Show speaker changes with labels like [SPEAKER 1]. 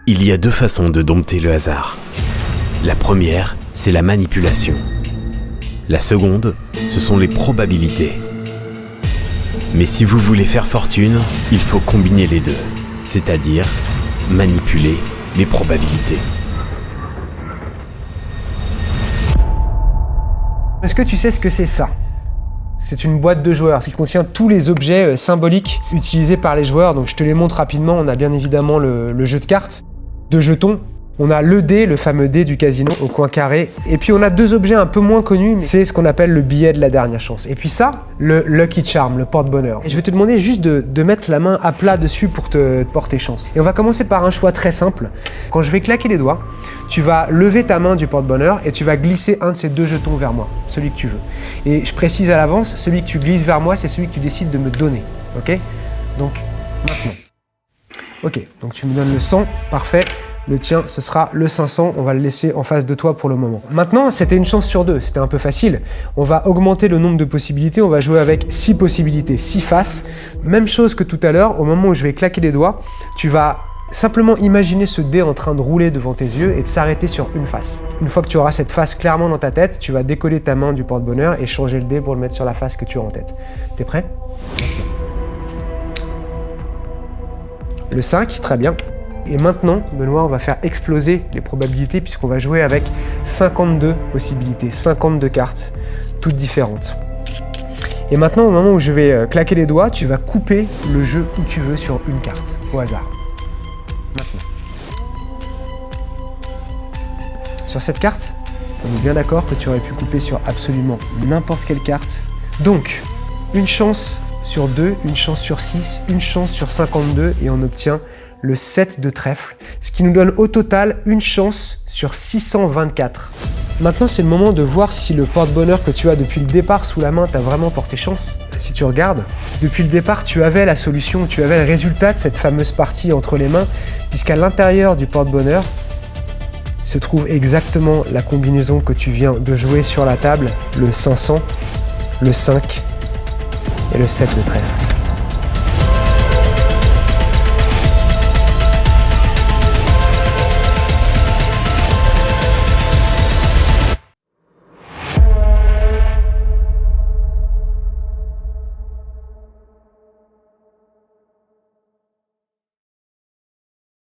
[SPEAKER 1] Il y a deux façons de dompter le hasard. La première, c'est la manipulation. La seconde, ce sont les probabilités. Mais si vous voulez faire fortune, il faut combiner les deux, c'est-à-dire manipuler les probabilités.
[SPEAKER 2] Est-ce que tu sais ce que c'est ça? C'est une boîte de joueurs qui contient tous les objets symboliques utilisés par les joueurs. Donc je te les montre rapidement. On a bien évidemment le jeu de cartes, de jetons. On a le dé, le fameux dé du casino au coin carré. Et puis on a deux objets un peu moins connus, c'est ce qu'on appelle le billet de la dernière chance. Et puis ça, le Lucky Charm, le porte-bonheur. Et je vais te demander juste de mettre la main à plat dessus pour te porter chance. Et on va commencer par un choix très simple. Quand je vais claquer les doigts, tu vas lever ta main du porte-bonheur et tu vas glisser un de ces deux jetons vers moi, celui que tu veux. Et je précise à l'avance, celui que tu glisses vers moi, c'est celui que tu décides de me donner. Ok? Donc, maintenant. Ok, donc tu me donnes le 100, parfait. Le tien, ce sera le 500, on va le laisser en face de toi pour le moment. Maintenant, c'était une chance sur deux, c'était un peu facile. On va augmenter le nombre de possibilités, on va jouer avec 6 possibilités, 6 faces. Même chose que tout à l'heure, au moment où je vais claquer les doigts, tu vas simplement imaginer ce dé en train de rouler devant tes yeux et de s'arrêter sur une face. Une fois que tu auras cette face clairement dans ta tête, tu vas décoller ta main du porte-bonheur et changer le dé pour le mettre sur la face que tu as en tête. T'es prêt? Le 5, très bien. Et maintenant, Benoît, on va faire exploser les probabilités puisqu'on va jouer avec 52 possibilités, 52 cartes, toutes différentes. Et maintenant, au moment où je vais claquer les doigts, tu vas couper le jeu où tu veux sur une carte, au hasard. Maintenant. Sur cette carte, on est bien d'accord que tu aurais pu couper sur absolument n'importe quelle carte. Donc, une chance sur 2, une chance sur 6, une chance sur 52 et on obtient le 7 de trèfle, ce qui nous donne au total une chance sur 624. Maintenant, c'est le moment de voir si le porte-bonheur que tu as depuis le départ sous la main t'a vraiment porté chance. Si tu regardes, depuis le départ, tu avais la solution, tu avais le résultat de cette fameuse partie entre les mains, puisqu'à l'intérieur du porte-bonheur se trouve exactement la combinaison que tu viens de jouer sur la table, le 500, le 5 et le 7 de trèfle.